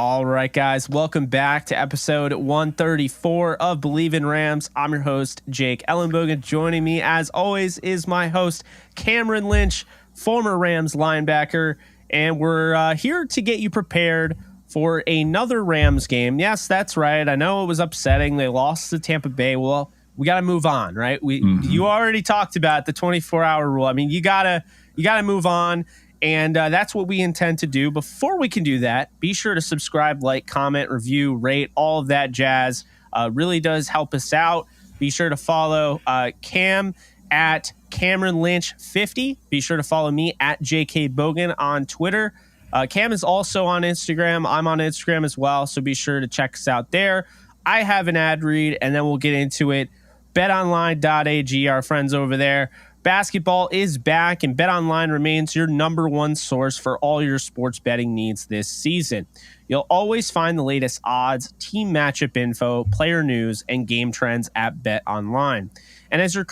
All right, guys, welcome back to episode 134 of Bleav in Rams. I'm your host, Jake Ellenbogen. Joining me, as always, is my host, Cameron Lynch, former Rams linebacker, and we're here to get you prepared for another Rams game. Yes, that's right. I know it was upsetting. They lost to Tampa Bay. Well, we got to move on, right? You already talked about the 24-hour rule. I mean, you gotta move on. And that's what we intend to do. Before we can do that, be sure to subscribe, like, comment, review, rate, all of that jazz. Really does help us out. Be sure to follow Cam at Cameron Lynch 50. Be sure to follow me at JK Bogan on Twitter. Cam is also on Instagram. I'm on Instagram as well, so be sure to check us out there. I have an ad read, and then we'll get into it. betonline.ag, our friends over there. Basketball is back, and BetOnline remains your number one source for all your sports betting needs this season. You'll always find the latest odds, team matchup info, player news, and game trends at BetOnline. And as your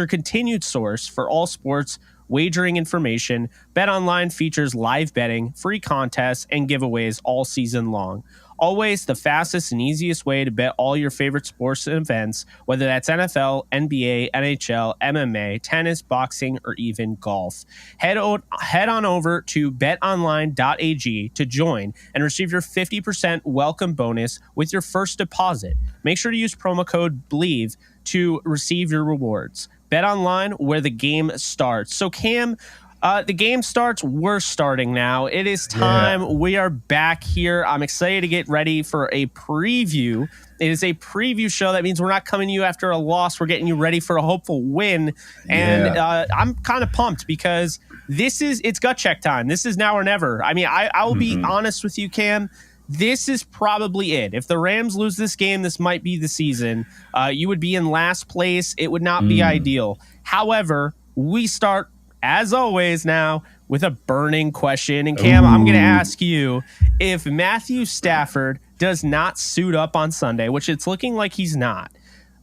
continued source for all sports wagering information, BetOnline features live betting, free contests, and giveaways all season long. Always the fastest and easiest way to bet all your favorite sports and events, whether that's NFL, NBA, NHL, MMA, tennis, boxing, or even golf. Head on over to betonline.ag to join and receive your 50% welcome bonus with your first deposit. Make sure to use promo code Bleav to receive your rewards. BetOnline, where the game starts. So, Cam, the game starts. We're starting now. It is time. Yeah. We are back here. I'm excited to get ready for a preview. It is a preview show. That means we're not coming to you after a loss. We're getting you ready for a hopeful win. And I'm kind of pumped because it's gut check time. This is now or never. I mean, I will be honest with you, Cam. This is probably it. If the Rams lose this game, this might be the season. You would be in last place. It would not be ideal. However, we start, as always now, with a burning question. And Cam, I'm going to ask you, if Matthew Stafford does not suit up on Sunday, which it's looking like he's not,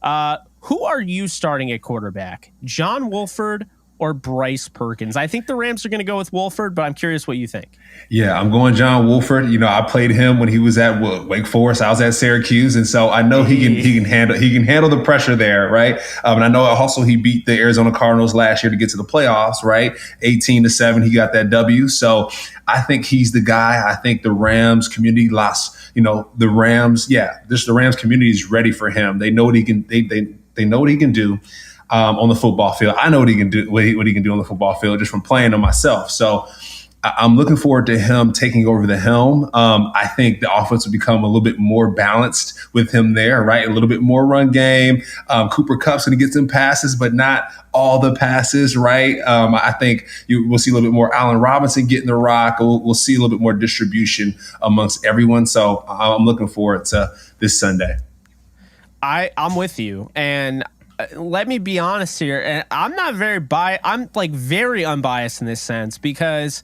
who are you starting at quarterback? John Wolford or Bryce Perkins? I think the Rams are going to go with Wolford, but I'm curious what you think. Yeah, I'm going John Wolford. You know, I played him when he was at Wake Forest. I was at Syracuse, and so I know he can handle the pressure there, right? And I know also he beat the Arizona Cardinals last year to get to the playoffs, right? 18-7, he got that W. So I think he's the guy. I think the Rams community the Rams community is ready for him. They know what he can. They know what he can do. On the football field. I know what he can do on the football field just from playing him myself. So I'm looking forward to him taking over the helm. I think the offense will become a little bit more balanced with him there, right? A little bit more run game. Cooper Kupp's going to get some passes, but not all the passes, right? I think we'll see a little bit more Allen Robinson getting the rock. We'll see a little bit more distribution amongst everyone. So I'm looking forward to this Sunday. I'm with you. And let me be honest here, and I'm not very biased. I'm like very unbiased in this sense because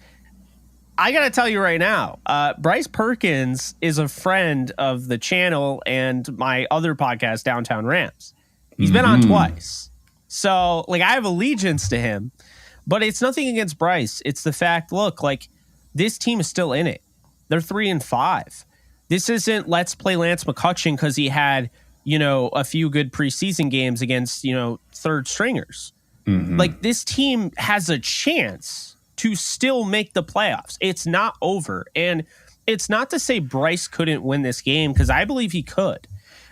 I got to tell you right now, Bryce Perkins is a friend of the channel and my other podcast, Downtown Rams. He's been on twice. So like I have allegiance to him, but it's nothing against Bryce. It's the fact, look, like this team is still in it. They're 3-5. This isn't let's play Lance McCutcheon because he had a few good preseason games against, third stringers. Like this team has a chance to still make the playoffs. It's not over. And it's not to say Bryce couldn't win this game because I believe he could.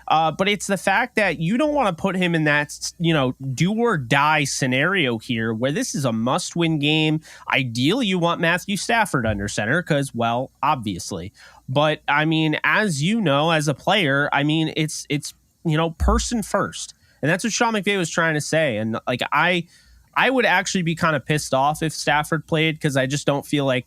But it's the fact that you don't want to put him in that, do or die scenario here where this is a must win game. Ideally, you want Matthew Stafford under center because, well, obviously. But I mean, as you know, as a player, I mean, it's person first. And that's what Sean McVay was trying to say. And like, I would actually be kind of pissed off if Stafford played because I just don't feel like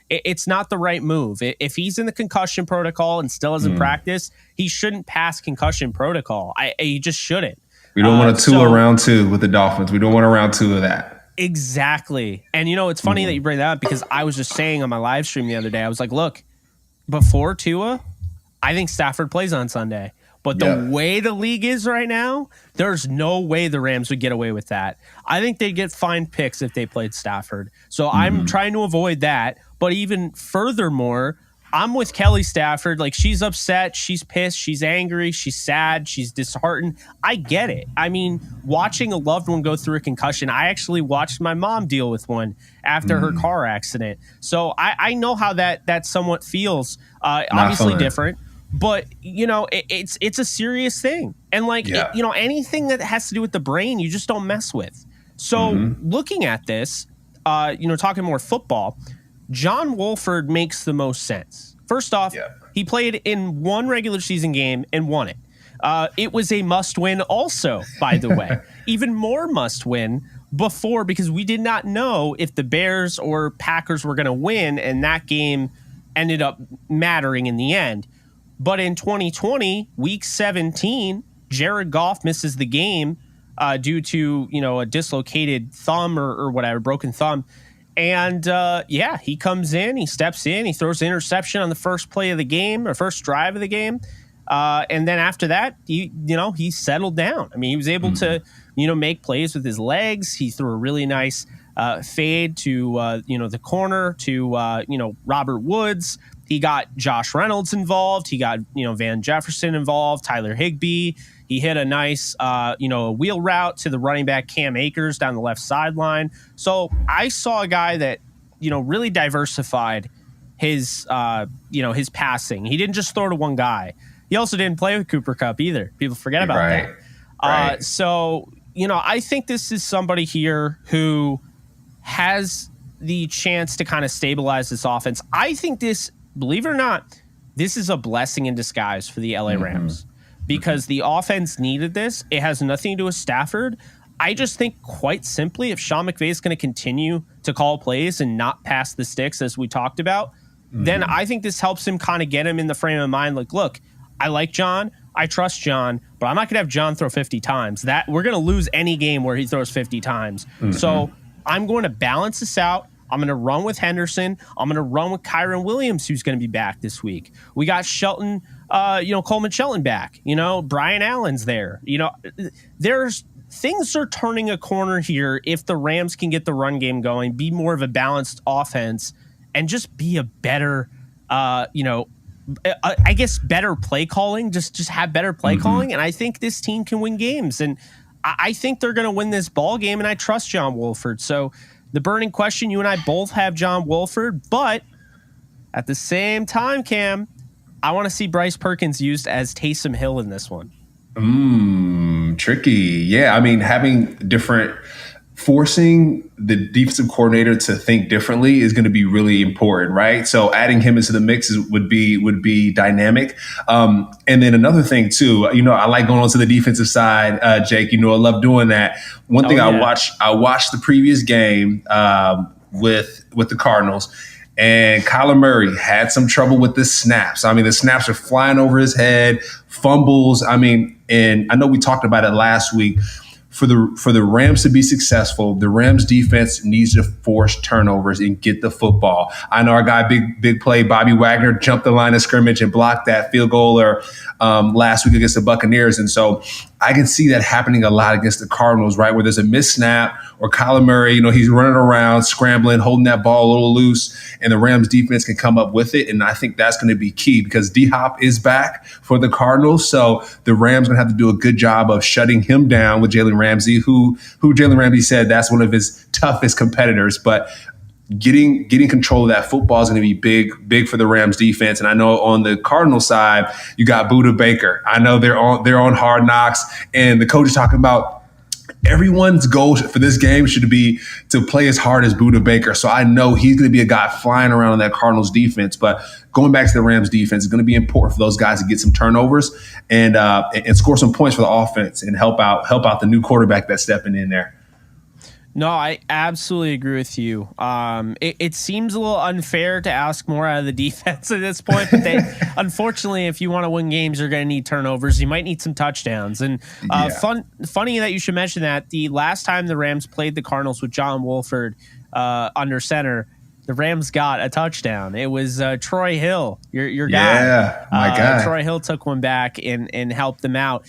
it's not the right move. If he's in the concussion protocol and still hasn't practiced, he shouldn't pass concussion protocol. He just shouldn't. We don't want a round two with the Dolphins. We don't want a round two of that. Exactly. And it's funny that you bring that up because I was just saying on my live stream the other day, I was like, look, before Tua, I think Stafford plays on Sunday. But the way the league is right now, there's no way the Rams would get away with that. I think they'd get fined picks if they played Stafford. So I'm trying to avoid that. But even furthermore, I'm with Kelly Stafford. Like, she's upset, she's pissed, she's angry, she's sad, she's disheartened. I get it. I mean, watching a loved one go through a concussion, I actually watched my mom deal with one after her car accident. So I know how that somewhat feels. Obviously fun. different, but it's a serious thing. And anything that has to do with the brain, you just don't mess with. So looking at this, talking more football, John Wolford makes the most sense. First off, he played in one regular season game and won it. It was a must-win also, by the way. Even more must-win before, because we did not know if the Bears or Packers were going to win, and that game ended up mattering in the end. But in 2020, week 17, Jared Goff misses the game due to, a dislocated thumb or whatever, broken thumb. And he comes in, he steps in, he throws an interception on the first play of the game or first drive of the game. And then after that, he settled down. I mean, he was able to, make plays with his legs. He threw a really nice fade to, the corner to, Robert Woods. He got Josh Reynolds involved. He got, Van Jefferson involved, Tyler Higbee. He hit a nice, wheel route to the running back Cam Akers down the left sideline. So I saw a guy that, really diversified his, his passing. He didn't just throw to one guy. He also didn't play with Cooper Kupp either. People forget about that. Right. So, I think this is somebody here who has the chance to kind of stabilize this offense. I think this, believe it or not, this is a blessing in disguise for the LA Rams. Because the offense needed this. It has nothing to do with Stafford. I just think, quite simply, if Sean McVay is going to continue to call plays and not pass the sticks, as we talked about, then I think this helps him kind of get him in the frame of mind. Like, look, I like John. I trust John. But I'm not going to have John throw 50 times. We're going to lose any game where he throws 50 times. So I'm going to balance this out. I'm going to run with Henderson. I'm going to run with Kyron Williams, who's going to be back this week. We got Shelton, Coleman Shelton back. Brian Allen's there. There's things are turning a corner here if the Rams can get the run game going, be more of a balanced offense, and just be a better, I guess better play calling. Just have better play calling, and I think this team can win games. And I think they're going to win this ball game, and I trust John Wolford. So. The burning question, you and I both have John Wolford, but at the same time, Cam, I want to see Bryce Perkins used as Taysom Hill in this one. Tricky. Yeah, I mean, forcing the defensive coordinator to think differently is going to be really important, right? So adding him into the mix would be dynamic. And then another thing too, I like going on to the defensive side, Jake. I love doing that. One thing I watched the previous game with the Cardinals, and Kyler Murray had some trouble with the snaps. I mean, the snaps are flying over his head, fumbles. I mean, and I know we talked about it last week. For the Rams to be successful, the Rams defense needs to force turnovers and get the football. I know our guy, big play, Bobby Wagner, jumped the line of scrimmage and blocked that field goal last week against the Buccaneers. And so I can see that happening a lot against the Cardinals, right? Where there's a missed snap or Kyler Murray, he's running around, scrambling, holding that ball a little loose, and the Rams defense can come up with it. And I think that's going to be key because D-Hop is back for the Cardinals. So the Rams going to have to do a good job of shutting him down with Jalen Ramsey, who Jalen Ramsey said that's one of his toughest competitors. But getting control of that football is going to be big for the Rams defense. And I know on the Cardinals side, you got Budda Baker. I know they're on Hard Knocks, and the coach is talking about everyone's goal for this game should be to play as hard as Budda Baker. So I know he's going to be a guy flying around on that Cardinals defense. But going back to the Rams defense is going to be important for those guys to get some turnovers and score some points for the offense and help out the new quarterback that's stepping in there. No, I absolutely agree with you. It seems a little unfair to ask more out of the defense at this point, but unfortunately, if you want to win games, you're going to need turnovers. You might need some touchdowns. And funny that you should mention that. The last time the Rams played the Cardinals with John Wolford under center, the Rams got a touchdown. It was Troy Hill, your guy. Yeah, my guy. Troy Hill took one back and helped them out.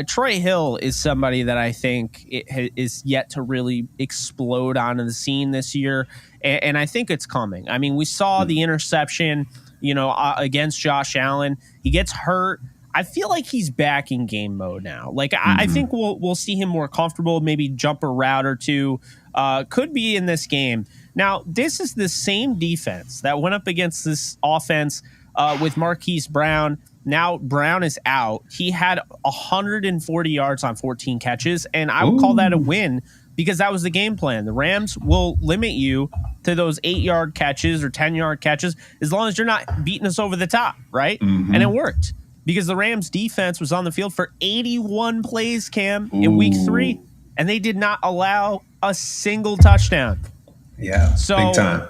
Troy Hill is somebody that I think is yet to really explode onto the scene this year, and I think it's coming. I mean, we saw the interception, against Josh Allen. He gets hurt. I feel like he's back in game mode now. Like I think we'll see him more comfortable, maybe jump a route or two. Could be in this game. Now, this is the same defense that went up against this offense with Marquise Brown. Now Brown is out. He had 140 yards on 14 catches, and I would call that a win because that was the game plan. The Rams will limit you to those 8-yard catches or 10-yard catches as long as you're not beating us over the top, right? And it worked because the Rams defense was on the field for 81 plays, Cam, in week 3, and they did not allow a single touchdown. Yeah, so big time.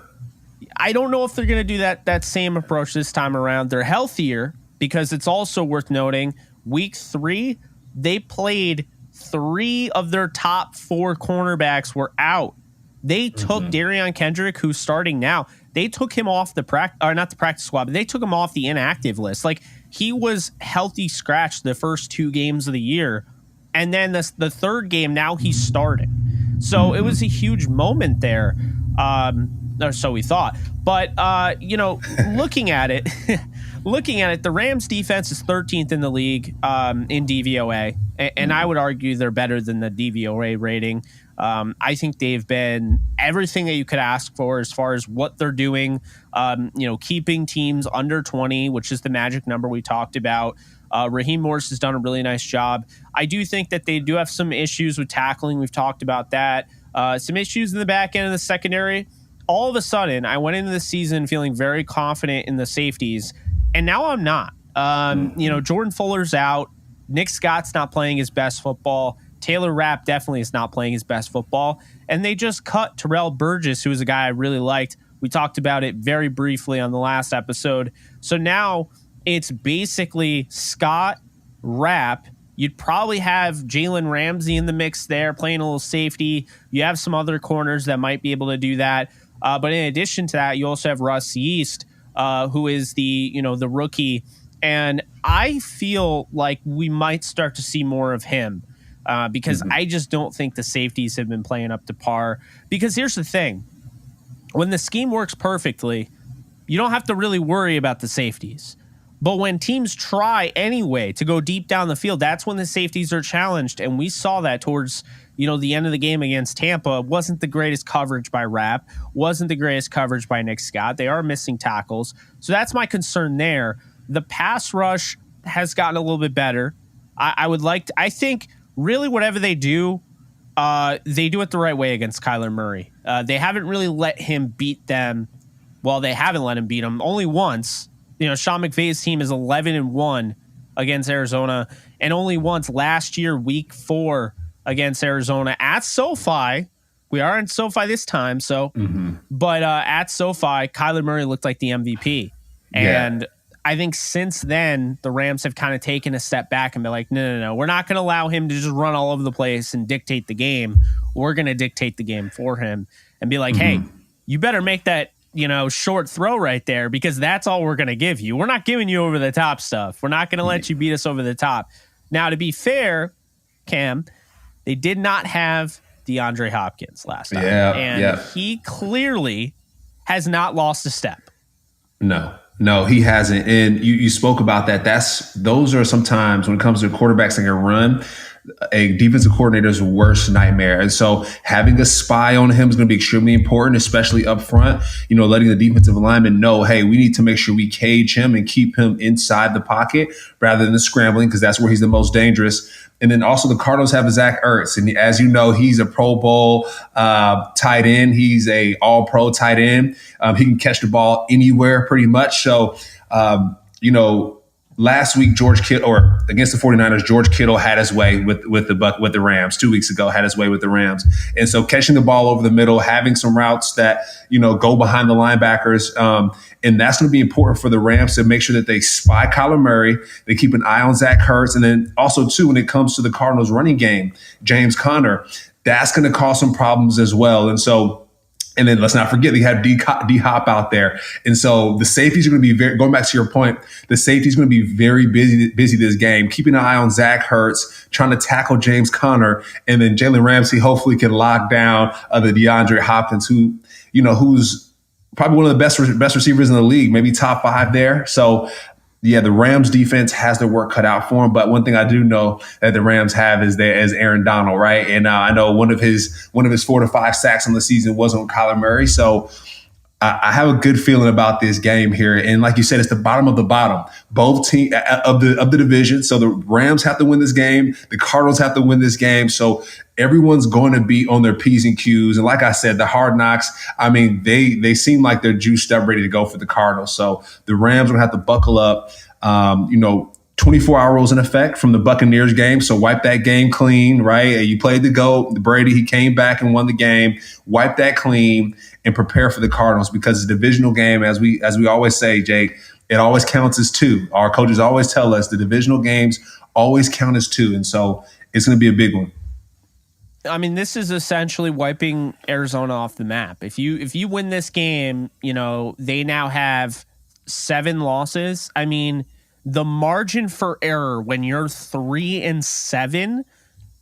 I don't know if they're going to do that same approach this time around. They're healthier because it's also worth noting week 3, they played 3 of their top 4 cornerbacks were out. They took Darion Kendrick, who's starting now. They took him off not the practice squad, but they took him off the inactive list. Like, he was healthy scratch the first 2 games of the year. And then the third game, now he's starting. So it was a huge moment there. Or so we thought. But, looking at it, the Rams defense is 13th in the league in DVOA. And I would argue they're better than the DVOA rating. I think they've been everything that you could ask for as far as what they're doing, keeping teams under 20, which is the magic number we talked about. Raheem Morris has done a really nice job. I do think that they do have some issues with tackling. We've talked about that. Some issues in the back end of the secondary. All of a sudden, I went into the season feeling very confident in the safeties, and now I'm not. Jordan Fuller's out. Nick Scott's not playing his best football. Taylor Rapp definitely is not playing his best football. And they just cut Terrell Burgess, who was a guy I really liked. We talked about it very briefly on the last episode. So now it's basically Scott, Rapp. You'd probably have Jalen Ramsey in the mix there, playing a little safety. You have some other corners that might be able to do that. But in addition to that, you also have Russ Yeast, who is the rookie. And I feel like we might start to see more of him because I just don't think the safeties have been playing up to par. Because here's the thing. When the scheme works perfectly, you don't have to really worry about the safeties. But when teams try anyway to go deep down the field, that's when the safeties are challenged. And we saw that towards, the end of the game against Tampa. It wasn't the greatest coverage by Rapp, wasn't the greatest coverage by Nick Scott. They are missing tackles. So that's my concern there. The pass rush has gotten a little bit better. I think really whatever they do it the right way against Kyler Murray. They haven't really let him beat them. Well, they haven't let him beat him only once. Sean McVay's team is 11-1 against Arizona, and only once last year, week 4 against Arizona at SoFi. We are in SoFi this time, but at SoFi, Kyler Murray looked like the MVP. And I think since then, the Rams have kind of taken a step back and been like, no, we're not going to allow him to just run all over the place and dictate the game. We're going to dictate the game for him and be like, hey, you better make that short throw right there because that's all we're going to give you. We're not giving you over the top stuff. We're not going to let you beat us over the top. Now, to be fair, Cam, they did not have DeAndre Hopkins last time. And he clearly has not lost a step. No, he hasn't. And you spoke about that. Those are sometimes when it comes to quarterbacks that can run, a defensive coordinator's worst nightmare. And so having a spy on him is going to be extremely important, especially up front, letting the defensive lineman know, hey, we need to make sure we cage him and keep him inside the pocket rather than scrambling because that's where he's the most dangerous. And then also the Cardinals have Zach Ertz. And as you know, he's a Pro Bowl tight end. He's a all-pro tight end. He can catch the ball anywhere pretty much. So, last week, George Kittle, or against the 49ers, George Kittle had his way with the Rams. 2 weeks ago, had his way with the Rams. And so catching the ball over the middle, having some routes that, go behind the linebackers. And that's going to be important for the Rams to make sure that they spy Kyler Murray. They keep an eye on Zach Ertz. And then also, too, when it comes to the Cardinals running game, James Conner, that's going to cause some problems as well. And then let's not forget they have D-Hop out there. And so the safeties are going to be going back to your point, the safeties are going to be very busy this game, keeping an eye on Zach Ertz, trying to tackle James Conner, and then Jalen Ramsey hopefully can lock down the DeAndre Hopkins, who's probably one of the best receivers in the league, maybe top 5 there. So yeah, the Rams defense has their work cut out for him. But one thing I do know that the Rams have is Aaron Donald, right? And I know one of his 4 to 5 sacks on the season was on Kyler Murray. So I have a good feeling about this game here. And like you said, it's the bottom of the bottom. Both team of the division. So the Rams have to win this game. The Cardinals have to win this game. So everyone's going to be on their P's and Q's. And like I said, the Hard Knocks, I mean, they seem like they're juiced up, ready to go for the Cardinals. So the Rams will have to buckle up. 24-hour rules in effect from the Buccaneers game. So wipe that game clean, right? You played the GOAT, Brady. He came back and won the game. Wipe that clean and prepare for the Cardinals, because it's a divisional game. As we always say, Jake, it always counts as 2. Our coaches always tell us the divisional games always count as 2. And so it's going to be a big one. I mean, this is essentially wiping Arizona off the map. If you win this game, they now have 7 losses. I mean, the margin for error when you're 3-7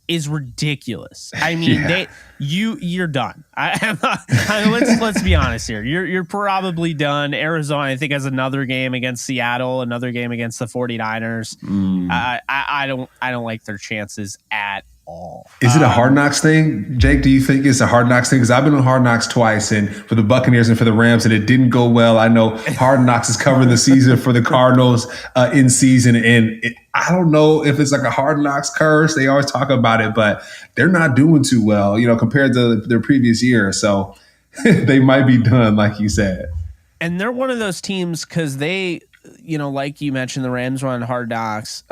is ridiculous. I mean, you're done. Let's be honest here. You're probably done. Arizona, I think, has another game against Seattle, another game against the 49ers. I don't like their chances at all. Is it a Hard Knocks thing? Jake, do you think it's a Hard Knocks thing? Because I've been on Hard Knocks twice, and for the Buccaneers and for the Rams, and it didn't go well. I know Hard Knocks is covering the season for the Cardinals in season, and I don't know if it's like a Hard Knocks curse. They always talk about it, but they're not doing too well, compared to their previous year. So they might be done, like you said. And they're one of those teams because they, like you mentioned, the Rams were on Hard Knocks.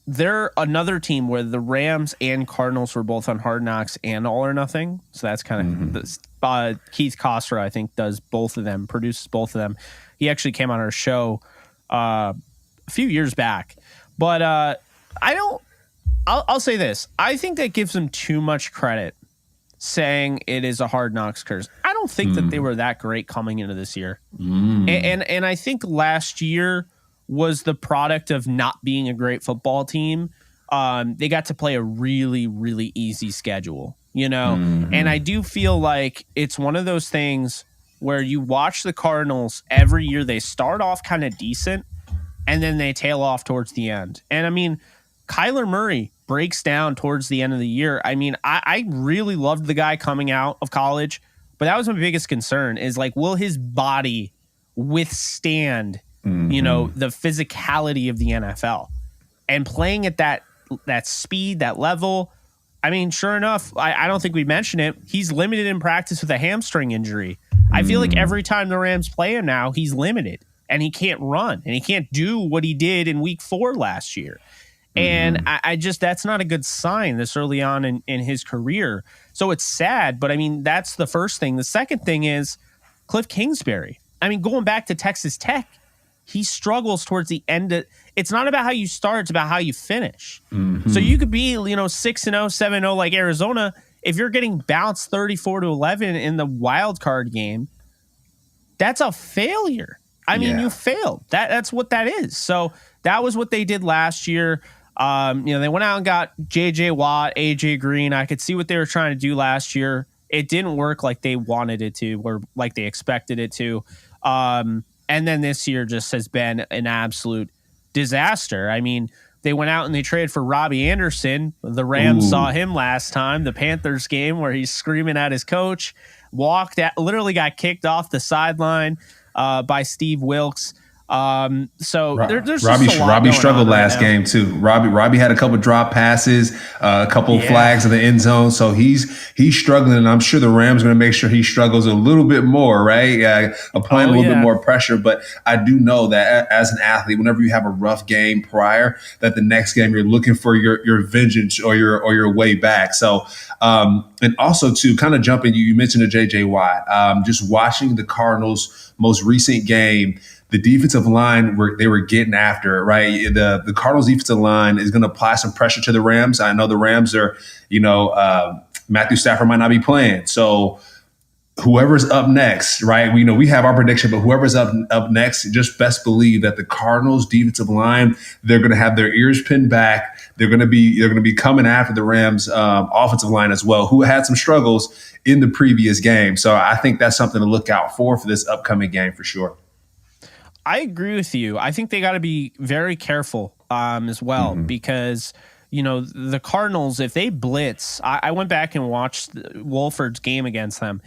They're another team where the Rams and Cardinals were both on Hard Knocks and All or Nothing. So that's kind of Keith Costner, I think, does both of them, produces both of them. He actually came on our show a few years back. But I'll say this. I think that gives them too much credit saying it is a Hard Knocks curse. I don't think that they were that great coming into this year. And I think last year was the product of not being a great football team. They got to play a really, really easy schedule, and I do feel like it's one of those things where you watch the Cardinals every year. They start off kind of decent and then they tail off towards the end. And I mean, Kyler Murray breaks down towards the end of the year. I mean, I really loved the guy coming out of college, but that was my biggest concern is like, will his body withstand the physicality of the NFL and playing at that speed, that level? I mean, sure enough, I don't think we mentioned it. He's limited in practice with a hamstring injury. I feel like every time the Rams play him now, he's limited and he can't run and he can't do what he did in week 4 last year. And I just, that's not a good sign this early on in his career. So it's sad, but I mean, that's the first thing. The second thing is Cliff Kingsbury. I mean, going back to Texas Tech, he struggles towards the end. It's not about how you start, it's about how you finish. So you could be, 6-0, 7-0 like Arizona. If you're getting bounced 34-11 in the wild card game, that's a failure. I mean, you failed. That's what that is. So that was what they did last year. They went out and got J.J. Watt, A.J. Green. I could see what they were trying to do last year. It didn't work like they wanted it to, or like they expected it to. And then this year just has been an absolute disaster. I mean, they went out and they traded for Robbie Anderson. The Rams saw him last time, the Panthers game, where he's screaming at his coach, literally got kicked off the sideline by Steve Wilks. So there's Robbie struggled last game too. Robbie had a couple drop passes, a couple flags in the end zone. So he's struggling, and I'm sure the Rams are going to make sure he struggles a little bit more, right? Applying a little bit more pressure. But I do know that as an athlete, whenever you have a rough game prior, that the next game you're looking for your vengeance or your way back. So and also to kind of jump in, you mentioned the J.J. Watt. Just watching the Cardinals' most recent game, the defensive line, they were getting after it, right? The Cardinals' defensive line is going to apply some pressure to the Rams. I know the Rams are, Matthew Stafford might not be playing. So whoever's up next, right? We have our prediction, but whoever's up next, just best believe that the Cardinals defensive line, they're going to have their ears pinned back. They're going to be coming after the Rams offensive line as well, who had some struggles in the previous game. So I think that's something to look out for this upcoming game for sure. I agree with you. I think they got to be very careful as well because, the Cardinals, if they blitz, I went back and watched Wolford's game against them.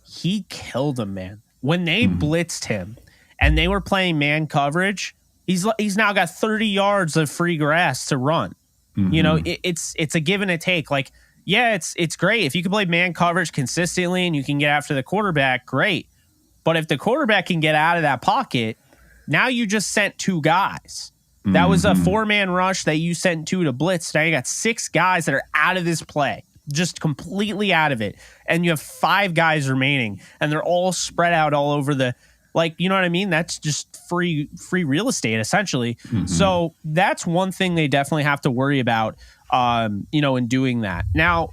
He killed them, man. When they blitzed him and they were playing man coverage, he's now got 30 yards of free grass to run. It's a give and a take. Like, yeah, it's great. If you can play man coverage consistently and you can get after the quarterback, great. But if the quarterback can get out of that pocket, now you just sent 2 guys. That was a 4-man rush that you sent 2 to blitz. Now you got 6 guys that are out of this play, just completely out of it. And you have 5 guys remaining, and they're all spread out all over the, you know what I mean? That's just free real estate, essentially. So that's one thing they definitely have to worry about, in doing that. Now,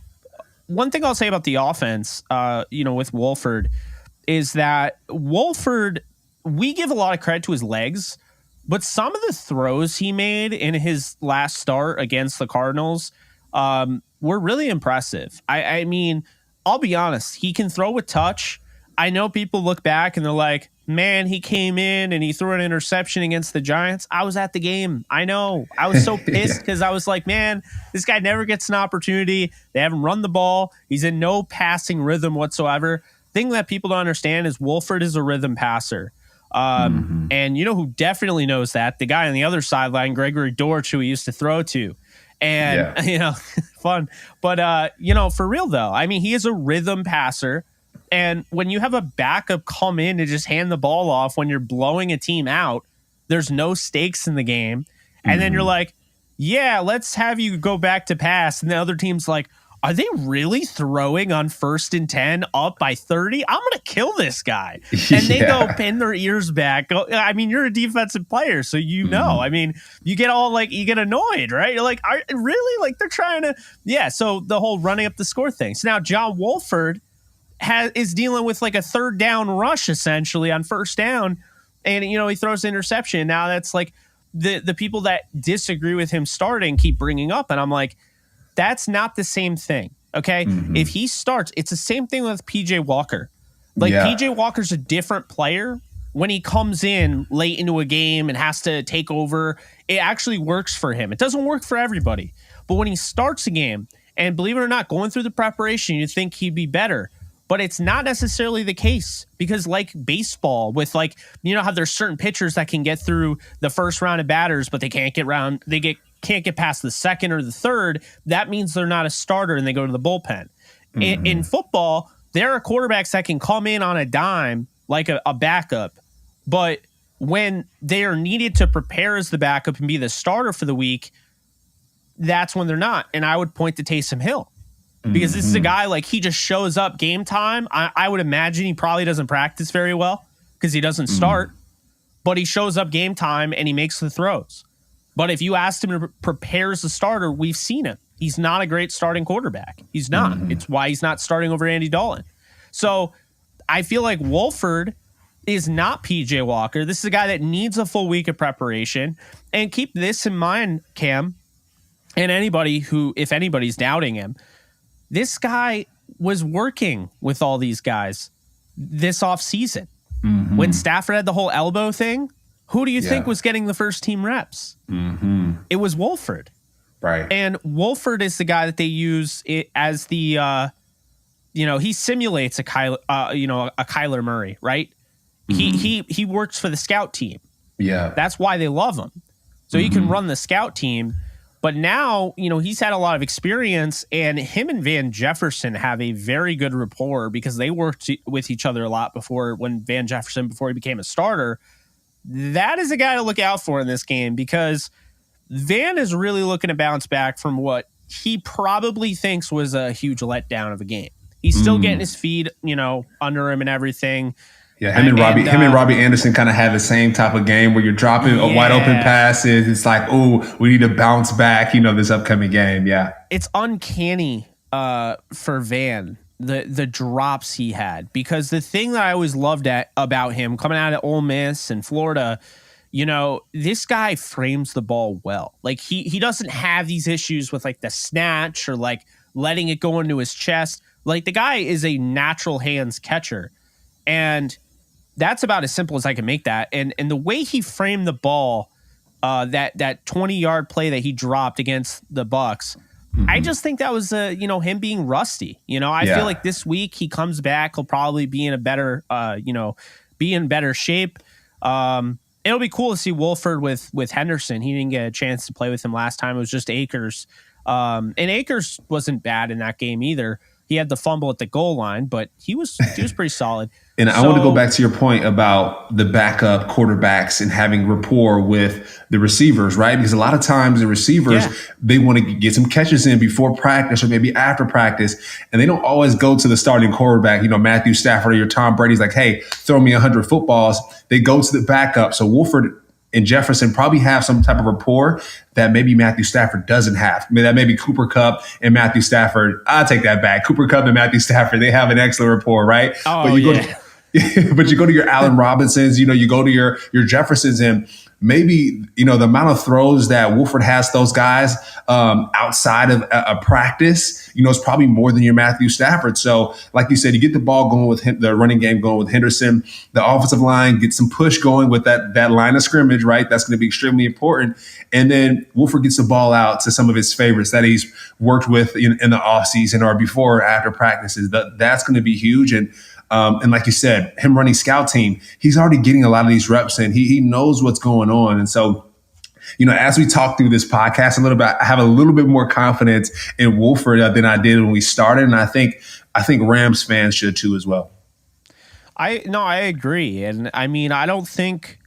one thing I'll say about the offense, with Wolford is that Wolford, we give a lot of credit to his legs, but some of the throws he made in his last start against the Cardinals were really impressive. I mean, I'll be honest, he can throw with touch. I know people look back and they're like, man, he came in and he threw an interception against the Giants. I was at the game. I know. I was so pissed because I was like, man, this guy never gets an opportunity. They haven't run the ball. He's in no passing rhythm whatsoever. Thing that people don't understand is Wolford is a rhythm passer. And you know who definitely knows that? The guy on the other sideline, Gregory Dortch, who he used to throw to. And, fun. But, for real, though, I mean, he is a rhythm passer. And when you have a backup come in to just hand the ball off when you're blowing a team out, there's no stakes in the game. And then you're like, yeah, let's have you go back to pass. And the other team's like, are they really throwing on 1st and 10 up by 30? I'm going to kill this guy. And they go pin their ears back. I mean, you're a defensive player, so I mean, you get you get annoyed, right? You're like, really? Like, they're trying to... Yeah, so the whole running up the score thing. So now John Wolford is dealing with like a 3rd down rush, essentially, on 1st down. And, he throws an interception. Now that's like the people that disagree with him starting keep bringing up. And I'm like, that's not the same thing, okay? If he starts, it's the same thing with PJ Walker. PJ Walker's a different player. When he comes in late into a game and has to take over, it actually works for him. It doesn't work for everybody. But when he starts a game, and believe it or not, going through the preparation, you think he'd be better. But it's not necessarily the case because like baseball with how there's certain pitchers that can get through the first round of batters, but they can't get past the 2nd or the 3rd. That means they're not a starter and they go to the bullpen. In football, there are quarterbacks that can come in on a dime like a backup, but when they are needed to prepare as the backup and be the starter for the week, that's when they're not. And I would point to Taysom Hill. Because this is a guy, he just shows up game time. I would imagine he probably doesn't practice very well because he doesn't start. But he shows up game time and he makes the throws. But if you asked him to prepare as a starter, we've seen him. He's not a great starting quarterback. He's not. It's why he's not starting over Andy Dalton. So I feel like Wolford is not PJ Walker. This is a guy that needs a full week of preparation. And keep this in mind, Cam, and anybody who, if anybody's doubting him, this guy was working with all these guys this offseason. When Stafford had the whole elbow thing, who do you think was getting the first team reps? It was Wolford. Right. And Wolford is the guy that they use as the, he simulates a Kyler Murray, right? He works for the scout team. Yeah. That's why they love him. So he can run the scout team. But now, he's had a lot of experience, and him and Van Jefferson have a very good rapport because they worked with each other a lot before he became a starter. That is a guy to look out for in this game because Van is really looking to bounce back from what he probably thinks was a huge letdown of a game. He's still getting his feet, under him and everything. Yeah, him and Robbie Anderson kind of have the same type of game where you're dropping wide open passes. It's like, oh, we need to bounce back, this upcoming game. Yeah. It's uncanny for Van the drops he had, because the thing that I always loved about him coming out of Ole Miss and Florida, this guy frames the ball well. Like he doesn't have these issues with like the snatch or like letting it go into his chest. Like the guy is a natural hands catcher, and that's about as simple as I can make that. And the way he framed the ball, that 20-yard play that he dropped against the Bucks, I just think that was him being rusty. I feel like this week he comes back, he'll probably be in a better shape. It'll be cool to see Wolford with Henderson. He didn't get a chance to play with him last time. It was just Akers. And Akers wasn't bad in that game either. He had the fumble at the goal line, but he was pretty solid. And I want to go back to your point about the backup quarterbacks and having rapport with the receivers, right? Because a lot of times the receivers, they want to get some catches in before practice or maybe after practice, and they don't always go to the starting quarterback. Matthew Stafford or your Tom Brady's like, hey, throw me 100 footballs. They go to the backup. So Wolford and Jefferson probably have some type of rapport that maybe Matthew Stafford doesn't have. I mean, that may be Cooper Kupp and Matthew Stafford. I'll take that back. Cooper Kupp and Matthew Stafford, they have an excellent rapport, right? Oh, but you go to your Allen Robinsons, you go to your Jeffersons, and maybe, the amount of throws that Wolford has those guys outside of a practice, is probably more than your Matthew Stafford. So like you said, you get the ball going with the running game going with Henderson, the offensive line gets some push going with that line of scrimmage, right? That's going to be extremely important. And then Wolford gets the ball out to some of his favorites that he's worked with in the offseason or before or after practices. That's going to be huge. And like you said, him running scout team, he's already getting a lot of these reps in. He knows what's going on. And so, as we talk through this podcast a little bit, I have a little bit more confidence in Wolford than I did when we started. And I think Rams fans should too as well. I agree. And I mean, I don't think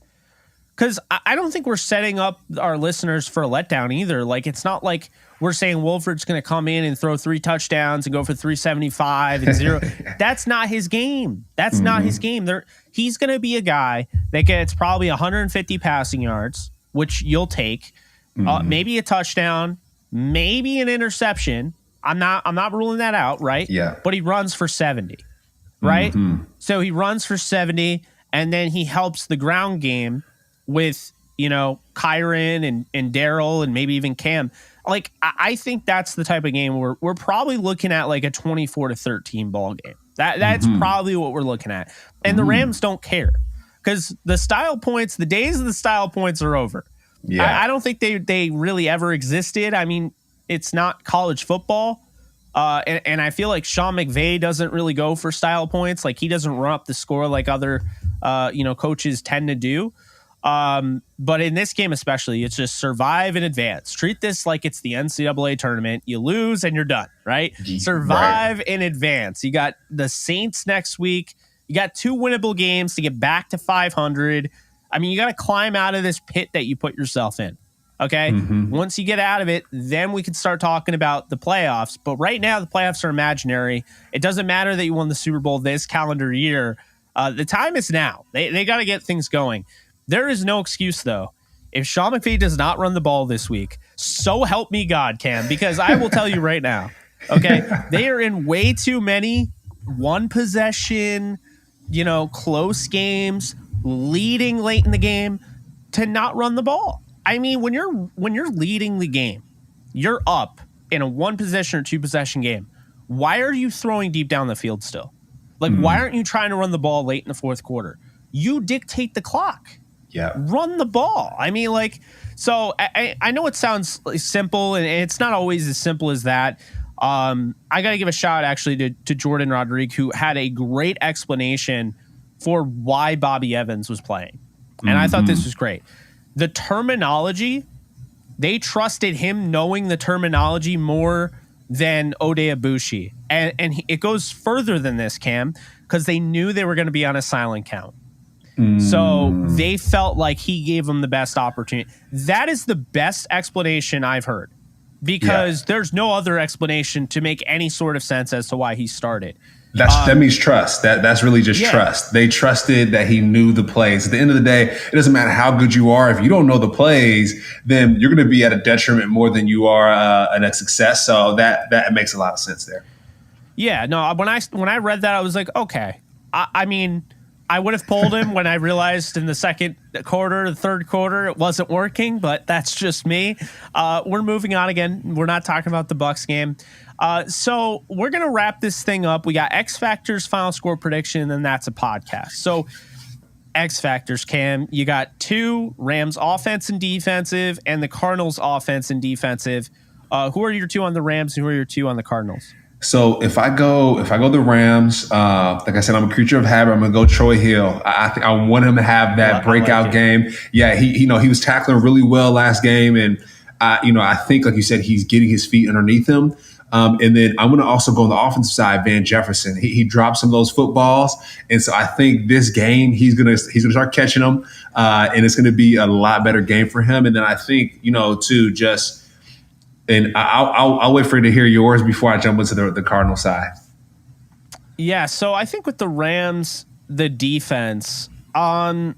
we're setting up our listeners for a letdown either. Like, it's not like we're saying Wolford's going to come in and throw 3 touchdowns and go for 375 and 0. That's not his game. That's not his game. He's going to be a guy that gets probably 150 passing yards, which you'll take, maybe a touchdown, maybe an interception. I'm not ruling that out, right? Yeah. But he runs for 70, right? So he runs for 70, and then he helps the ground game with, Kyron and Daryl and maybe even Cam. Like, I think that's the type of game where we're probably looking at like a 24-13 ball game. That's probably what we're looking at. And the Rams don't care, because the days of the style points are over. Yeah. I don't think they really ever existed. I mean, it's not college football. And I feel like Sean McVay doesn't really go for style points. Like, he doesn't run up the score like other, coaches tend to do. But in this game especially, it's just survive and advance. Treat this like it's the NCAA tournament. You lose and you're done, right? Survive and advance. You got the Saints next week. You got 2 winnable games to get back to 500. I mean, you got to climb out of this pit that you put yourself in, okay? Once you get out of it, then we can start talking about the playoffs. But right now, the playoffs are imaginary. It doesn't matter that you won the Super Bowl this calendar year. The time is now. They got to get things going. There is no excuse, though. If Sean McVay does not run the ball this week, so help me God, Cam, because I will tell you right now, okay, they are in way too many one possession, close games, leading late in the game to not run the ball. I mean, when you're leading the game, you're up in a 1 possession or 2 possession game. Why are you throwing deep down the field still? Like, why aren't you trying to run the ball late in the 4th quarter? You dictate the clock. Yeah. Run the ball. I mean, like, so I know it sounds simple, and it's not always as simple as that. I got to give a shout actually to Jordan Rodriguez, who had a great explanation for why Bobby Evans was playing. And I thought this was great. The terminology, they trusted him knowing the terminology more than Ode Abushi. And it goes further than this, Cam, because they knew they were going to be on a silent count. So they felt like he gave them the best opportunity. That is the best explanation I've heard, because there's no other explanation to make any sort of sense as to why he started. That means trust. That's really just trust. They trusted that he knew the plays. At the end of the day, it doesn't matter how good you are. If you don't know the plays, then you're going to be at a detriment more than you are at a success. So that makes a lot of sense there. Yeah, no, when I read that, I was like, okay. I mean, I would have pulled him when I realized in the second quarter, the third quarter, it wasn't working, but that's just me. We're moving on again. We're not talking about the Bucs game. So we're going to wrap this thing up. We got X Factors, final score prediction, and then that's a podcast. So X Factors, Cam, you got 2 Rams offense and defensive and the Cardinals offense and defensive. Who are your 2 on the Rams and who are your 2 on the Cardinals? So if I go the Rams, like I said, I'm a creature of habit. I'm gonna go Troy Hill. I think I want him to have that breakout game. Yeah, he was tackling really well last game, and I think like you said, he's getting his feet underneath him. And then I'm gonna also go on the offensive side, Van Jefferson. He dropped some of those footballs, and so I think this game he's gonna start catching them, and it's gonna be a lot better game for him. And then I think to just. And I'll wait for you to hear yours before I jump into the Cardinal side. Yeah, so I think with the Rams, the defense, I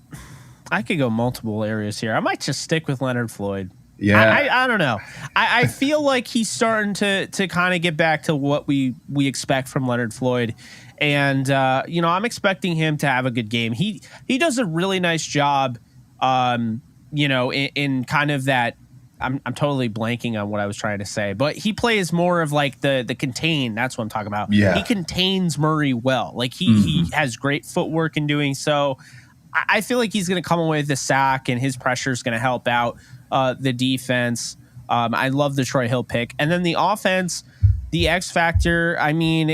could go multiple areas here. I might just stick with Leonard Floyd. Yeah, I don't know. I feel like he's starting to kind of get back to what we expect from Leonard Floyd, and I'm expecting him to have a good game. He does a really nice job, in kind of that. I'm totally blanking on what I was trying to say, but he plays more of like the contain. That's what I'm talking about. Yeah. He contains Murray well. Like he has great footwork in doing so. I feel like he's going to come away with the sack, and his pressure is going to help out the defense. I love the Troy Hill pick, and then the offense, the X factor. I mean,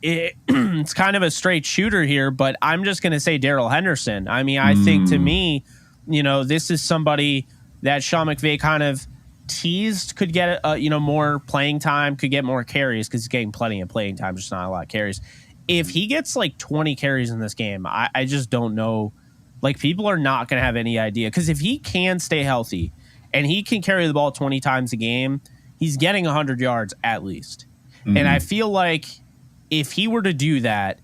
it's kind of a straight shooter here, but I'm just going to say Darrell Henderson. I mean, I think to me, this is somebody that Sean McVay kind of teased could get more playing time, could get more carries because he's getting plenty of playing time, just not a lot of carries. If he gets like 20 carries in this game, I just don't know. Like, people are not going to have any idea, because if he can stay healthy and he can carry the ball 20 times a game, he's getting 100 yards at least. And I feel like if he were to do that,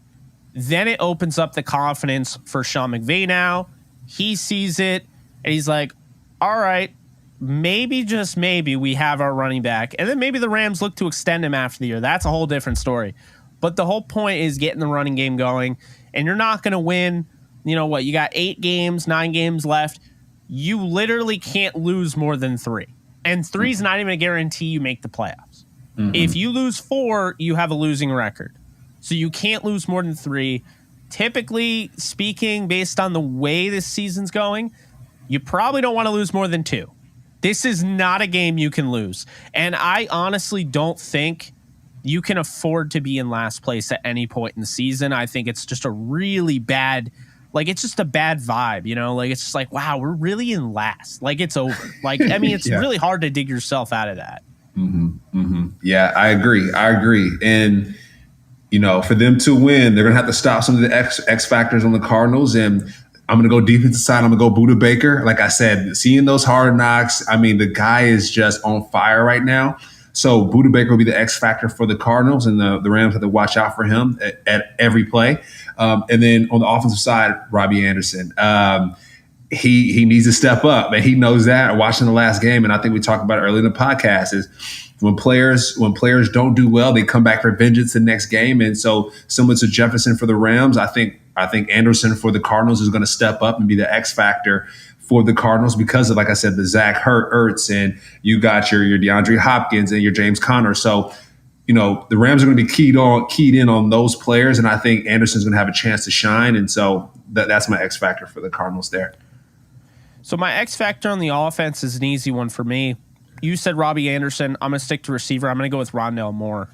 then it opens up the confidence for Sean McVay now. He sees it and he's like, all right, maybe, just maybe, we have our running back. And then maybe the Rams look to extend him after the year. That's a whole different story. But the whole point is getting the running game going. And you're not going to win, you got 9 games left. You literally can't lose more than 3. And 3 is not even a guarantee you make the playoffs. If you lose 4, you have a losing record. So you can't lose more than 3. Typically speaking, based on the way this season's going, you probably don't want to lose more than 2. This is not a game you can lose. And I honestly don't think you can afford to be in last place at any point in the season. I think it's just a really bad, it's just a bad vibe, it's just like, wow, we're really in last. Like, it's over. It's really hard to dig yourself out of that. Yeah, I agree. And, for them to win, they're going to have to stop some of the X factors on the Cardinals. And I'm going to go defensive side. I'm going to go Budda Baker. Like I said, seeing those hard knocks, I mean, the guy is just on fire right now. So Budda Baker will be the X factor for the Cardinals, and the Rams have to watch out for him at every play. And then on the offensive side, Robbie Anderson. He needs to step up, and he knows that. Watching the last game, and I think we talked about it earlier in the podcast, is when players don't do well, they come back for vengeance the next game. And so, similar to Jefferson for the Rams, I think Anderson for the Cardinals is going to step up and be the X factor for the Cardinals because of, like I said, the Zach Ertz, and you got your DeAndre Hopkins and your James Conner. So, the Rams are going to be keyed in on those players, and I think Anderson's going to have a chance to shine. And so that's my X factor for the Cardinals there. So my X factor on the offense is an easy one for me. You said Robbie Anderson. I'm going to stick to receiver. I'm going to go with Rondale Moore.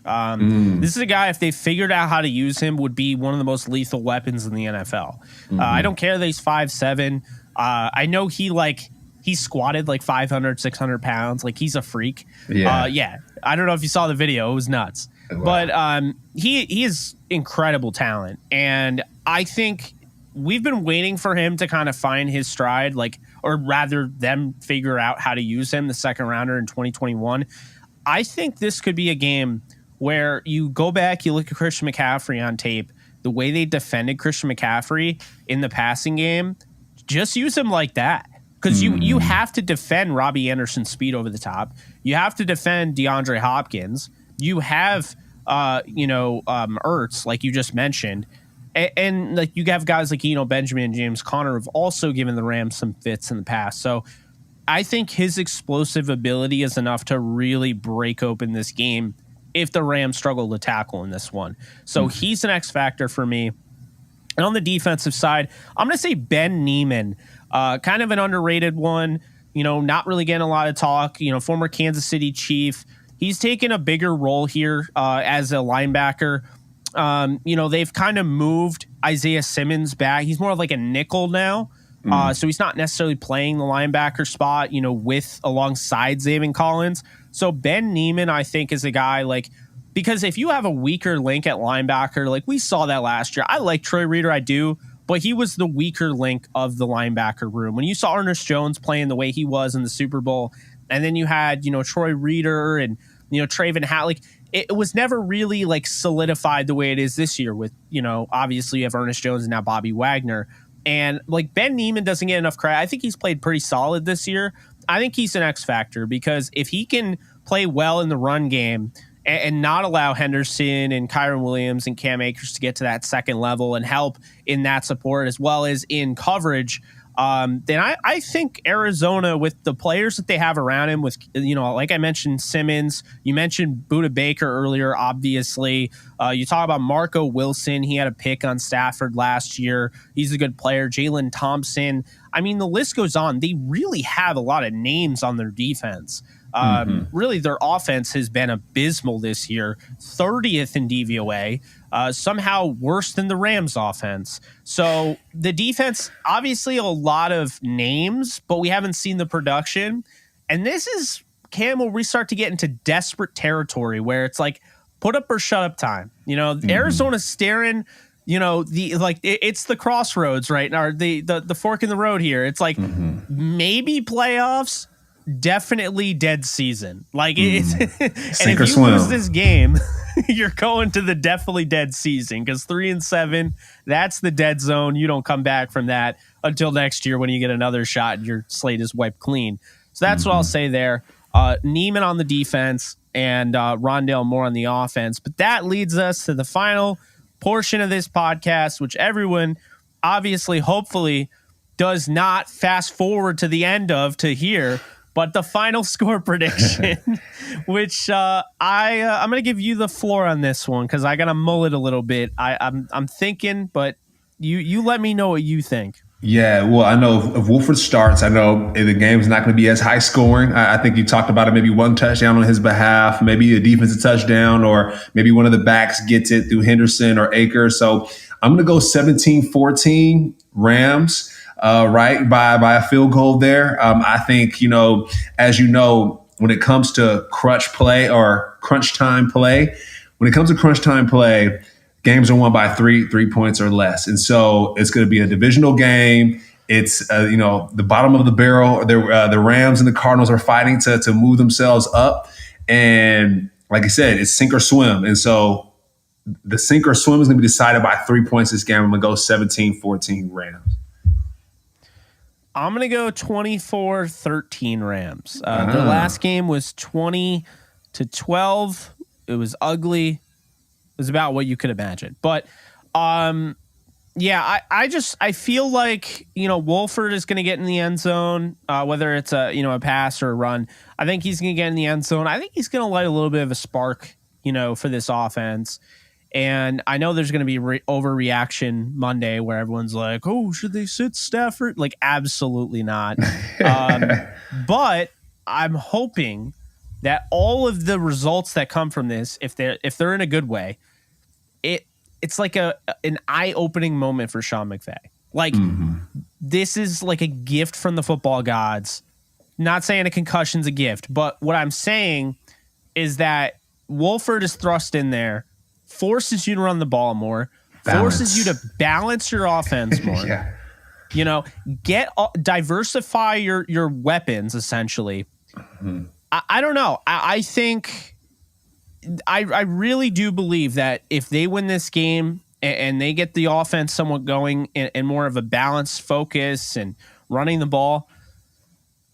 This is a guy, if they figured out how to use him, would be one of the most lethal weapons in the NFL. I don't care that he's 5'7". I know he squatted like 500, 600 pounds. Like, he's a freak. Yeah. I don't know if you saw the video. It was nuts. Wow. But he is incredible talent. And I think we've been waiting for him to kind of find his stride, or rather them figure out how to use him, the second rounder in 2021. I think this could be a game where you go back, you look at Christian McCaffrey on tape, the way they defended Christian McCaffrey in the passing game, just use him like that. Because you have to defend Robbie Anderson's speed over the top. You have to defend DeAndre Hopkins. You have Ertz, like you just mentioned. And like you have guys like Benjamin and James Conner have also given the Rams some fits in the past. So I think his explosive ability is enough to really break open this game if the Rams struggle to tackle in this one. So he's an X factor for me. And on the defensive side, I'm going to say Ben Niemann, kind of an underrated one, not really getting a lot of talk, former Kansas City Chief. He's taken a bigger role here as a linebacker. They've kind of moved Isaiah Simmons back. He's more of like a nickel now. So he's not necessarily playing the linebacker spot, alongside Zaven Collins. So Ben Niemann, I think, is a guy because if you have a weaker link at linebacker, like we saw that last year, I like Troy Reeder, I do, but he was the weaker link of the linebacker room. When you saw Ernest Jones playing the way he was in the Super Bowl, and then you had, Troy Reeder and, Traven Hatley, it was never really solidified the way it is this year with, obviously you have Ernest Jones and now Bobby Wagner. And Ben Niemann doesn't get enough credit. I think he's played pretty solid this year. I think he's an X factor because if he can play well in the run game and not allow Henderson and Kyron Williams and Cam Akers to get to that second level and help in that support as well as in coverage, then I think Arizona, with the players that they have around him, with, like I mentioned, Simmons, you mentioned Budda Baker earlier, obviously. You talk about Marco Wilson. He had a pick on Stafford last year. He's a good player. Jalen Thompson. I mean, the list goes on. They really have a lot of names on their defense. Really, their offense has been abysmal this year, 30th in DVOA, somehow worse than the Rams offense. So the defense, obviously a lot of names, but we haven't seen the production. And this is, Cam, where we start to get into desperate territory where it's put up or shut up time. Arizona's staring, it's the crossroads, right? Or the fork in the road here. It's maybe playoffs, definitely dead season. It's and if you lose this game, you're going to the definitely dead season, because 3-7, that's the dead zone. You don't come back from that until next year when you get another shot and your slate is wiped clean. So that's what I'll say there. Niemann on the defense and Rondale Moore on the offense. But that leads us to the final portion of this podcast, which everyone obviously, hopefully, does not fast forward to the end of to hear. But the final score prediction, which I'm going to give you the floor on this one because I got to mull it a little bit. I'm thinking, but you let me know what you think. Yeah, well, I know if Wolford starts, I know the game's not going to be as high scoring. I think you talked about it, maybe one touchdown on his behalf, maybe a defensive touchdown, or maybe one of the backs gets it through Henderson or Akers. So I'm going to go 17-14 Rams. Right, by a field goal there. I think, as you know, when it comes to crunch time play, games are won by three points or less. And so it's going to be a divisional game. It's, the bottom of the barrel. The Rams and the Cardinals are fighting to move themselves up. And like I said, it's sink or swim. And so the sink or swim is going to be decided by 3 points this game. I'm going to go 17-14 Rams. I'm going to go 24-13 Rams. The last game was 20-12. It was ugly. It was about what you could imagine. But, I feel like, Wolford is going to get in the end zone, whether it's a pass or a run. I think he's going to get in the end zone. I think he's going to light a little bit of a spark, for this offense. And I know there's going to be overreaction Monday where everyone's like, oh, should they sit Stafford? Absolutely not. But I'm hoping that all of the results that come from this, if they're in a good way, it's like an eye-opening moment for Sean McVay. This is like a gift from the football gods. Not saying a concussion's a gift, but what I'm saying is that Wolford is thrust in there, forces you to run the ball more, forces you to balance your offense more. Diversify your weapons, essentially. I don't know. I think I really do believe that if they win this game and they get the offense somewhat going and more of a balanced focus and running the ball,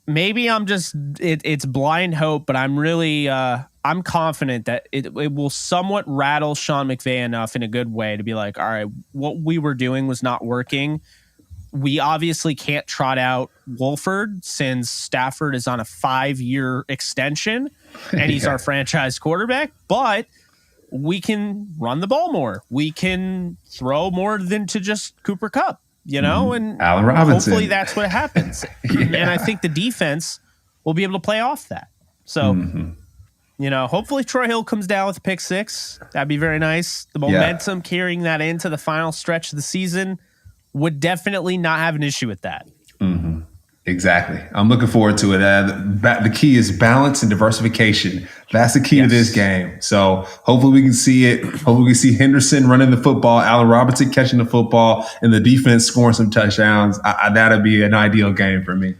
maybe I'm just it's blind hope, but I'm really I'm confident that it will somewhat rattle Sean McVay enough in a good way to be like, all right, what we were doing was not working. We obviously can't trot out Wolford since Stafford is on a 5-year extension and he's our franchise quarterback, but we can run the ball more. We can throw more than to just Cooper Kupp, and Allen Robinson. Hopefully that's what happens. And I think the defense will be able to play off that. So, hopefully Troy Hill comes down with a pick 6. That'd be very nice. The momentum carrying that into the final stretch of the season would definitely not have an issue with that. Exactly. I'm looking forward to it. The key is balance and diversification. That's the key to this game. So hopefully we can see it. Hopefully we can see Henderson running the football, Allen Robinson catching the football, and the defense scoring some touchdowns. That'd be an ideal game for me.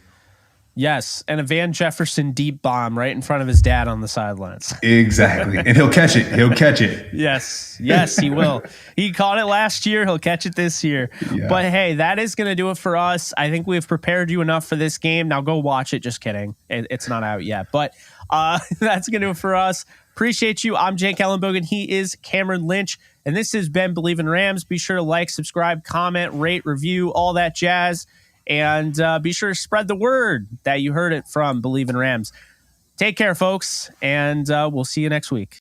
Yes, and a Van Jefferson deep bomb right in front of his dad on the sidelines. Exactly. And he'll catch it. Yes, he will. He caught it last year. He'll catch it this year. Yeah. But hey, that is going to do it for us. I think we've prepared you enough for this game. Now go watch it. Just kidding. It's not out yet. But that's going to do it for us. Appreciate you. I'm Jake Ellenbogen. He is Cameron Lynch. And this has been Bleav in Rams. Be sure to like, subscribe, comment, rate, review, all that jazz. And be sure to spread the word that you heard it from Bleav in Rams. Take care, folks, and we'll see you next week.